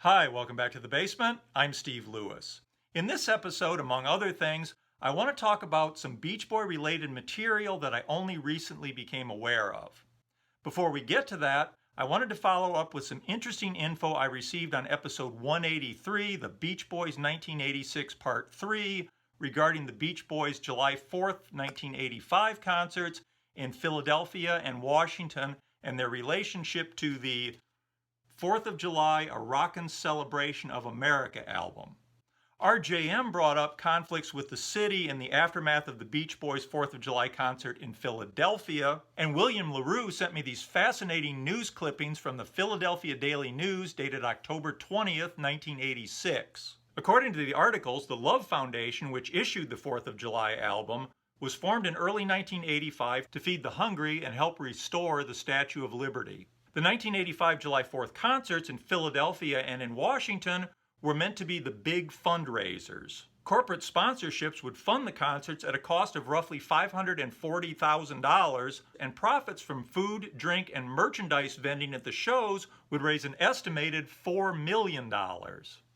Hi, welcome back to the basement. I'm Steve Lewis. In this episode, among other things, I want to talk about some Beach Boy related material that I only recently became aware of. Before we get to that, I wanted to follow up with some interesting info I received on episode 183, the Beach Boys 1986 Part 3, regarding the Beach Boys July 4th, 1985 concerts in Philadelphia and Washington and their relationship to the 4th of July, A Rockin' Celebration of America album. RJM brought up conflicts with the city in the aftermath of the Beach Boys' 4th of July concert in Philadelphia, and William LaRue sent me these fascinating news clippings from the Philadelphia Daily News dated October 20th, 1986. According to the articles, the Love Foundation, which issued the 4th of July album, was formed in early 1985 to feed the hungry and help restore the Statue of Liberty. The 1985 July 4th concerts in Philadelphia and in Washington were meant to be the big fundraisers. Corporate sponsorships would fund the concerts at a cost of roughly $540,000, and profits from food, drink, and merchandise vending at the shows would raise an estimated $4 million.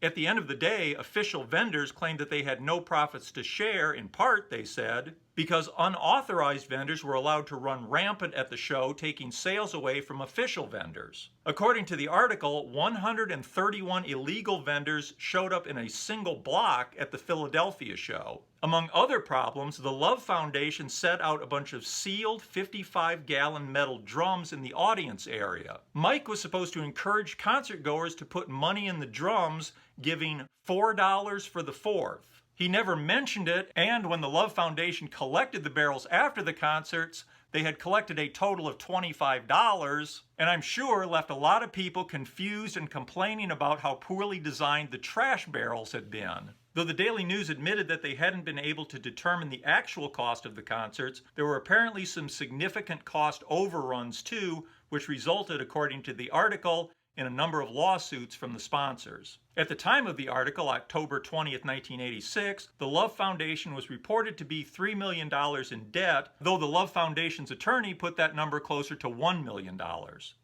At the end of the day, official vendors claimed that they had no profits to share, in part, they said, because unauthorized vendors were allowed to run rampant at the show, taking sales away from official vendors. According to the article, 131 illegal vendors showed up in a single block at the Philadelphia show. Among other problems, the Love Foundation set out a bunch of sealed 55-gallon metal drums in the audience area. Mike was supposed to encourage concertgoers to put money in the drums, giving $4 for the fourth. He never mentioned it, and when the Love Foundation collected the barrels after the concerts, they had collected a total of $25, and I'm sure left a lot of people confused and complaining about how poorly designed the trash barrels had been. Though the Daily News admitted that they hadn't been able to determine the actual cost of the concerts, there were apparently some significant cost overruns too, which resulted, according to the article, in a number of lawsuits from the sponsors. At the time of the article, October 20th, 1986, the Love Foundation was reported to be $3 million in debt, though the Love Foundation's attorney put that number closer to $1 million.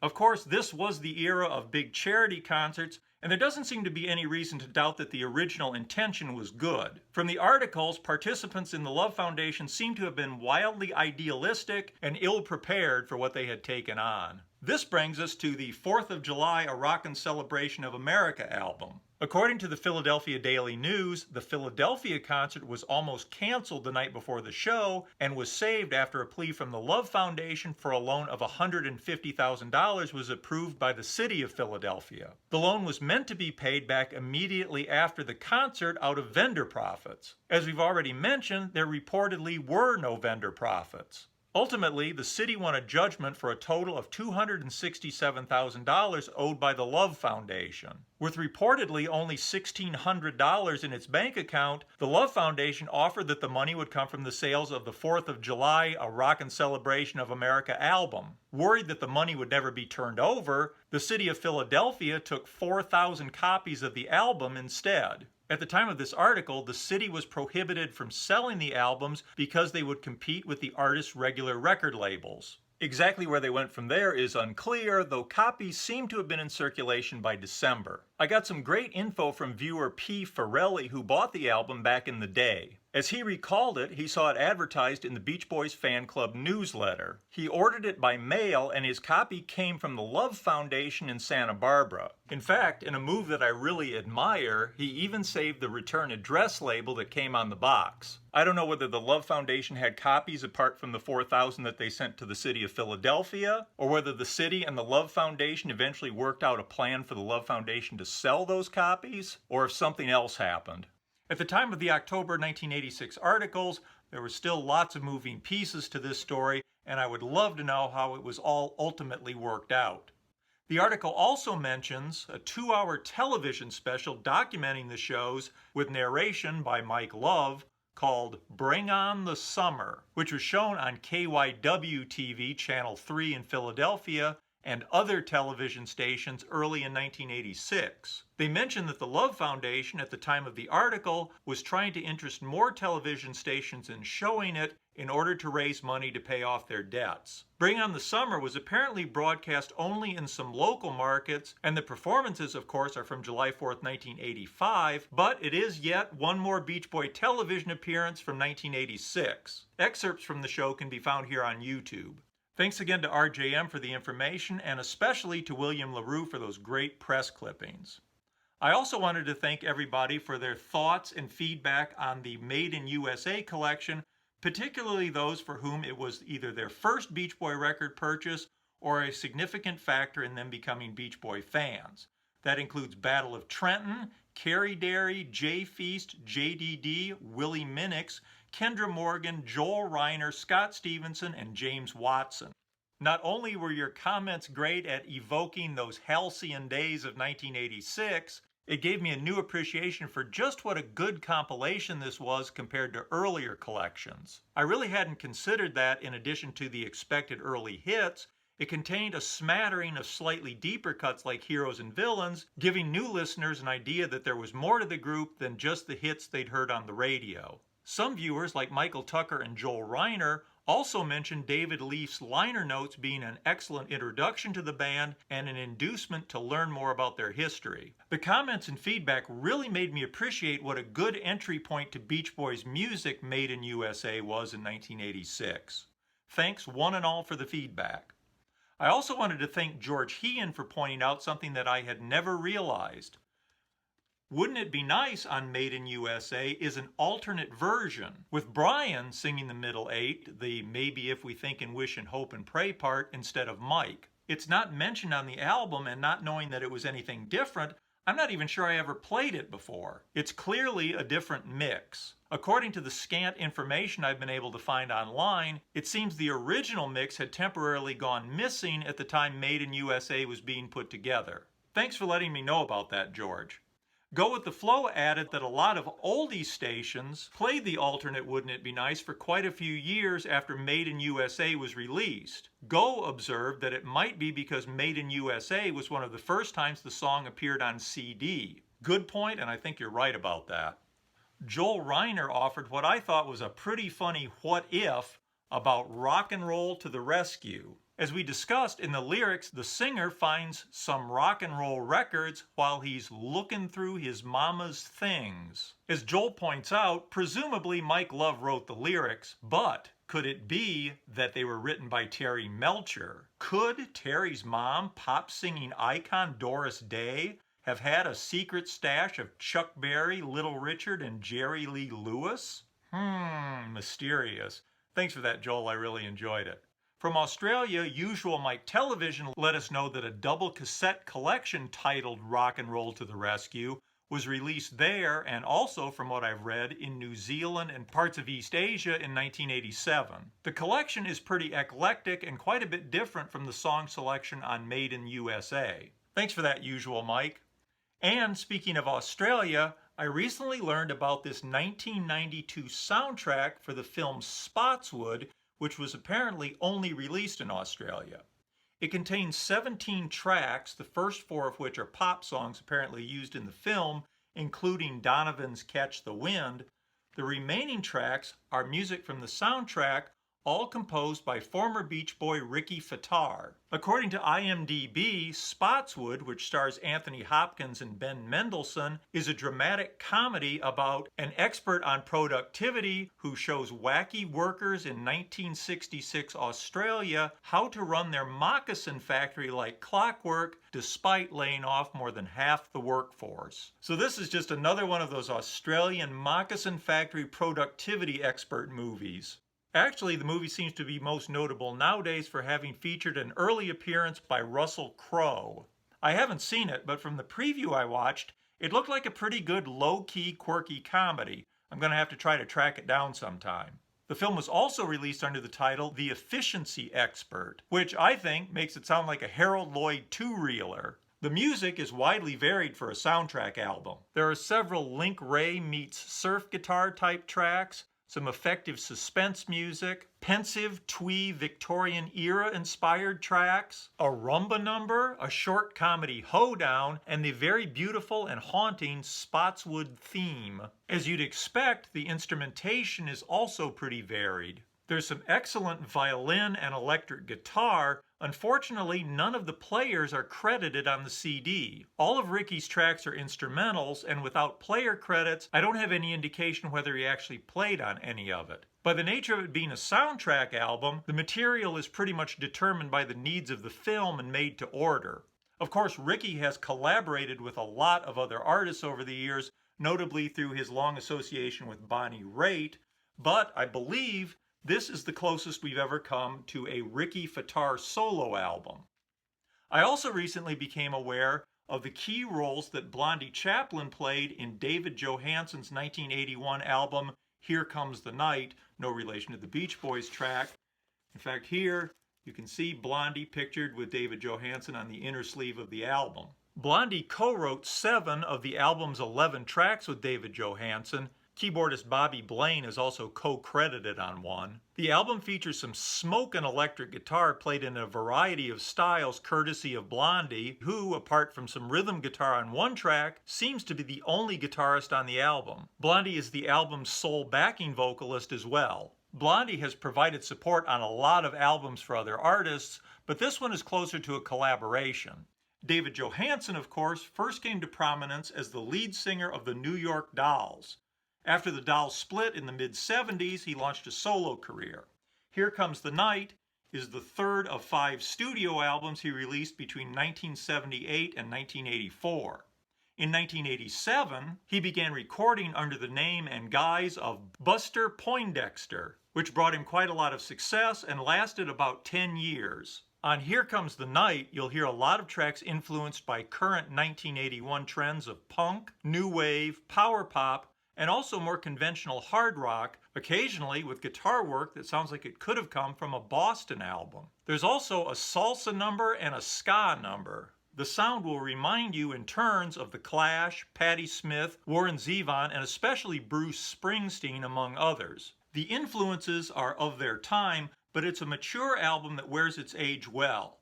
Of course, this was the era of big charity concerts, and there doesn't seem to be any reason to doubt that the original intention was good. From the articles, participants in the Love Foundation seem to have been wildly idealistic and ill-prepared for what they had taken on. This brings us to the 4th of July, A Rockin' Celebration of America album. According to the Philadelphia Daily News, the Philadelphia concert was almost canceled the night before the show and was saved after a plea from the Love Foundation for a loan of $150,000 was approved by the city of Philadelphia. The loan was meant to be paid back immediately after the concert out of vendor profits. As we've already mentioned, there reportedly were no vendor profits. Ultimately, the city won a judgment for a total of $267,000 owed by the Love Foundation. With reportedly only $1,600 in its bank account, the Love Foundation offered that the money would come from the sales of the 4th of July, A Rockin' Celebration of America album. Worried that the money would never be turned over, the city of Philadelphia took 4,000 copies of the album instead. At the time of this article, the city was prohibited from selling the albums because they would compete with the artists' regular record labels. Exactly where they went from there is unclear, though copies seem to have been in circulation by December. I got some great info from viewer P. Farelli, who bought the album back in the day. As he recalled it, he saw it advertised in the Beach Boys fan club newsletter. He ordered it by mail, and his copy came from the Love Foundation in Santa Barbara. In fact, in a move that I really admire, he even saved the return address label that came on the box. I don't know whether the Love Foundation had copies apart from the 4,000 that they sent to the city of Philadelphia, or whether the city and the Love Foundation eventually worked out a plan for the Love Foundation to sell those copies, or if something else happened. At the time of the October 1986 articles, there were still lots of moving pieces to this story, and I would love to know how it was all ultimately worked out. The article also mentions a 2-hour television special documenting the shows with narration by Mike Love called Bring On the Summer, which was shown on KYW TV Channel 3 in Philadelphia and other television stations early in 1986. They mentioned that the Love Foundation at the time of the article was trying to interest more television stations in showing it in order to raise money to pay off their debts. Bring on the Summer was apparently broadcast only in some local markets, and the performances, of course, are from July 4th, 1985, but it is yet one more Beach Boy television appearance from 1986. Excerpts from the show can be found here on YouTube. Thanks again to RJM for the information, and especially to William LaRue for those great press clippings. I also wanted to thank everybody for their thoughts and feedback on the Made in USA collection, particularly those for whom it was either their first Beach Boy record purchase or a significant factor in them becoming Beach Boy fans. That includes Battle of Trenton, Carrie Derry, Jay Feast, JDD, Willie Minix, Kendra Morgan, Joel Reiner, Scott Stevenson, and James Watson. Not only were your comments great at evoking those halcyon days of 1986, it gave me a new appreciation for just what a good compilation this was compared to earlier collections. I really hadn't considered that in addition to the expected early hits, it contained a smattering of slightly deeper cuts like Heroes and Villains, giving new listeners an idea that there was more to the group than just the hits they'd heard on the radio. Some viewers, like Michael Tucker and Joel Reiner, also mentioned David Leaf's liner notes being an excellent introduction to the band and an inducement to learn more about their history. The comments and feedback really made me appreciate what a good entry point to Beach Boys music Made in USA was in 1986. Thanks one and all for the feedback. I also wanted to thank George Heehan for pointing out something that I had never realized. Wouldn't It Be Nice on Made in USA is an alternate version, with Brian singing the middle eight, the Maybe If We Think and Wish and Hope and Pray part, instead of Mike. It's not mentioned on the album, and not knowing that it was anything different, I'm not even sure I ever played it before. It's clearly a different mix. According to the scant information I've been able to find online, it seems the original mix had temporarily gone missing at the time Made in USA was being put together. Thanks for letting me know about that, George. Go With the Flow added that a lot of oldie stations played the alternate Wouldn't It Be Nice for quite a few years after Made in USA was released. Go observed that it might be because Made in USA was one of the first times the song appeared on CD. Good point, and I think you're right about that. Joel Reiner offered what I thought was a pretty funny what if about rock and roll to the rescue. As we discussed in the lyrics, the singer finds some rock and roll records while he's looking through his mama's things. As Joel points out, presumably Mike Love wrote the lyrics, but could it be that they were written by Terry Melcher? Could Terry's mom, pop singing icon Doris Day, have had a secret stash of Chuck Berry, Little Richard, and Jerry Lee Lewis? Mysterious. Thanks for that, Joel. I really enjoyed it. From Australia, Usual Mike Television let us know that a double cassette collection titled Rock and Roll to the Rescue was released there, and also, from what I've read, in New Zealand and parts of East Asia in 1987. The collection is pretty eclectic and quite a bit different from the song selection on Made in USA. Thanks for that, Usual Mike. And speaking of Australia, I recently learned about this 1992 soundtrack for the film Spotswood, which was apparently only released in Australia. It contains 17 tracks, the first 4 of which are pop songs apparently used in the film, including Donovan's Catch the Wind. The remaining tracks are music from the soundtrack, all composed by former Beach Boy Ricky Fattar. According to IMDb, Spotswood, which stars Anthony Hopkins and Ben Mendelsohn, is a dramatic comedy about an expert on productivity who shows wacky workers in 1966 Australia how to run their moccasin factory like clockwork despite laying off more than half the workforce. So this is just another one of those Australian moccasin factory productivity expert movies. Actually, the movie seems to be most notable nowadays for having featured an early appearance by Russell Crowe. I haven't seen it, but from the preview I watched, it looked like a pretty good low-key, quirky comedy. I'm going to have to try to track it down sometime. The film was also released under the title The Efficiency Expert, which I think makes it sound like a Harold Lloyd two-reeler. The music is widely varied for a soundtrack album. There are several Link Ray meets surf guitar type tracks, some effective suspense music, pensive twee Victorian era inspired tracks, a rumba number, a short comedy hoedown, and the very beautiful and haunting Spotswood theme. As you'd expect, the instrumentation is also pretty varied. There's some excellent violin and electric guitar. Unfortunately, none of the players are credited on the CD. All of Ricky's tracks are instrumentals, and without player credits, I don't have any indication whether he actually played on any of it. By the nature of it being a soundtrack album, the material is pretty much determined by the needs of the film and made to order. Of course, Ricky has collaborated with a lot of other artists over the years, notably through his long association with Bonnie Raitt, but I believe this is the closest we've ever come to a Ricky Fataar solo album. I also recently became aware of the key roles that Blondie Chaplin played in David Johansen's 1981 album Here Comes the Night, no relation to the Beach Boys track. In fact, here you can see Blondie pictured with David Johansen on the inner sleeve of the album. Blondie co-wrote 7 of the album's 11 tracks with David Johansen. Keyboardist Bobby Blaine is also co-credited on one. The album features some smoke and electric guitar played in a variety of styles courtesy of Blondie, who, apart from some rhythm guitar on one track, seems to be the only guitarist on the album. Blondie is the album's sole backing vocalist as well. Blondie has provided support on a lot of albums for other artists, but this one is closer to a collaboration. David Johansen, of course, first came to prominence as the lead singer of the New York Dolls. After the Dolls split in the mid-70s, he launched a solo career. Here Comes the Night is the third of 5 studio albums he released between 1978 and 1984. In 1987, he began recording under the name and guise of Buster Poindexter, which brought him quite a lot of success and lasted about 10 years. On Here Comes the Night, you'll hear a lot of tracks influenced by current 1981 trends of punk, new wave, power pop, and also more conventional hard rock, occasionally with guitar work that sounds like it could have come from a Boston album. There's also a salsa number and a ska number. The sound will remind you in turns of The Clash, Patti Smith, Warren Zevon, and especially Bruce Springsteen, among others. The influences are of their time, but it's a mature album that wears its age well.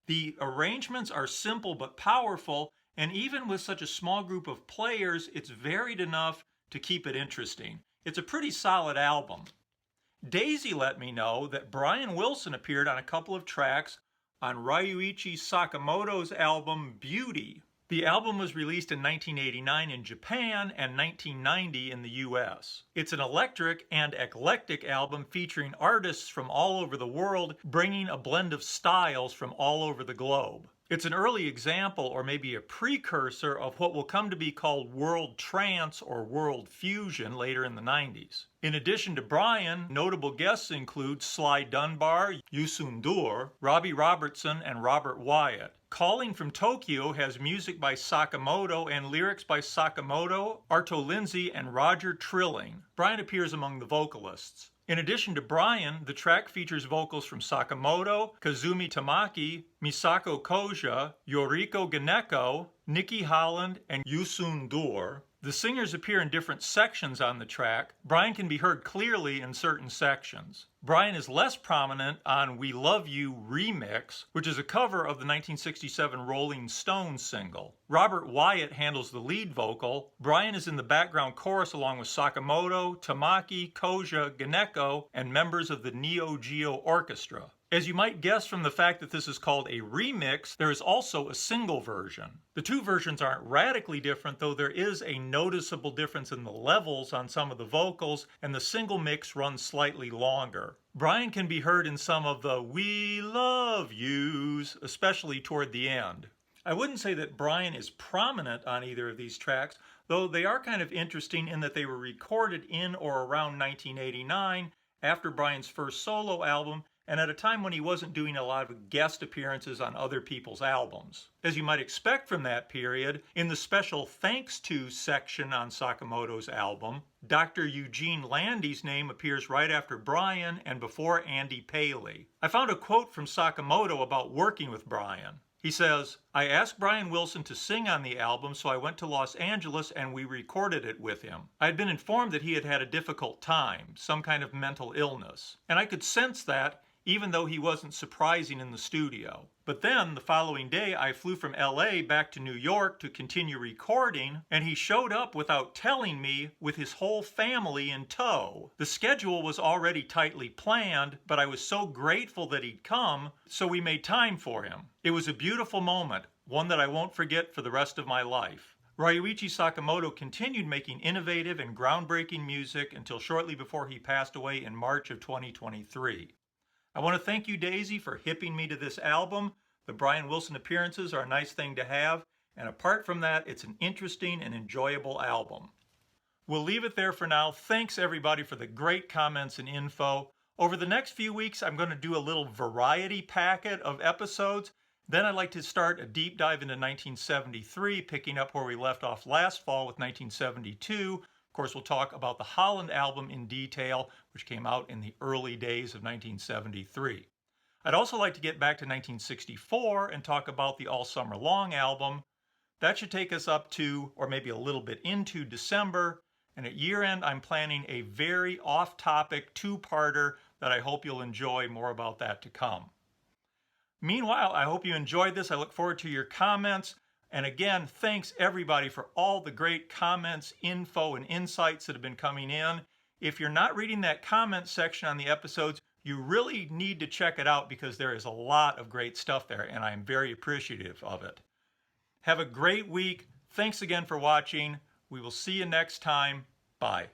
The arrangements are simple but powerful, and even with such a small group of players, it's varied enough to keep it interesting. It's a pretty solid album. Daisy let me know that Brian Wilson appeared on a couple of tracks on Ryuichi Sakamoto's album Beauty. The album was released in 1989 in Japan and 1990 in the US. It's an electric and eclectic album featuring artists from all over the world, bringing a blend of styles from all over the globe. It's an early example, or maybe a precursor, of what will come to be called world trance or world fusion later in the 90s. In addition to Brian, notable guests include Sly Dunbar, Youssou N'Dour, Robbie Robertson, and Robert Wyatt. Calling from Tokyo has music by Sakamoto and lyrics by Sakamoto, Arto Lindsay, and Roger Trilling. Brian appears among the vocalists. In addition to Brian, the track features vocals from Sakamoto, Kazumi Tamaki, Misako Koja, Yoriko Ganeko, Nikki Holland, and Youssou N'Dour. The singers appear in different sections on the track. Brian can be heard clearly in certain sections. Brian is less prominent on We Love You Remix, which is a cover of the 1967 Rolling Stones single. Robert Wyatt handles the lead vocal. Brian is in the background chorus along with Sakamoto, Tamaki, Koja, Ganeko, and members of the Neo Geo Orchestra. As you might guess from the fact that this is called a remix, there is also a single version. The two versions aren't radically different, though there is a noticeable difference in the levels on some of the vocals, and the single mix runs slightly longer. Brian can be heard in some of the We Love Yous, especially toward the end. I wouldn't say that Brian is prominent on either of these tracks, though they are kind of interesting in that they were recorded in or around 1989, after Brian's first solo album, and at a time when he wasn't doing a lot of guest appearances on other people's albums. As you might expect from that period, in the special Thanks To section on Sakamoto's album, Dr. Eugene Landy's name appears right after Brian and before Andy Paley. I found a quote from Sakamoto about working with Brian. He says, I asked Brian Wilson to sing on the album, so I went to Los Angeles and we recorded it with him. I had been informed that he had had a difficult time, some kind of mental illness, and I could sense that even though he wasn't surprising in the studio. But then, the following day, I flew from LA back to New York to continue recording, and he showed up without telling me with his whole family in tow. The schedule was already tightly planned, but I was so grateful that he'd come, so we made time for him. It was a beautiful moment, one that I won't forget for the rest of my life. Ryuichi Sakamoto continued making innovative and groundbreaking music until shortly before he passed away in March of 2023. I want to thank you, Daisy, for hipping me to this album. The Brian Wilson appearances are a nice thing to have, and apart from that, it's an interesting and enjoyable album. We'll leave it there for now. Thanks, everybody, for the great comments and info. Over the next few weeks, I'm going to do a little variety packet of episodes. Then I'd like to start a deep dive into 1973, picking up where we left off last fall with 1972. Of course, we'll talk about the Holland album in detail, which came out in the early days of 1973. I'd also like to get back to 1964 and talk about the All Summer Long album. That should take us up to, or maybe a little bit into, December. And at year end, I'm planning a very off-topic two-parter that I hope you'll enjoy. More about that to come. Meanwhile, I hope you enjoyed this. I look forward to your comments. And again, thanks everybody for all the great comments, info, and insights that have been coming in. If you're not reading that comment section on the episodes, you really need to check it out because there is a lot of great stuff there, and I'm very appreciative of it. Have a great week. Thanks again for watching. We will see you next time. Bye.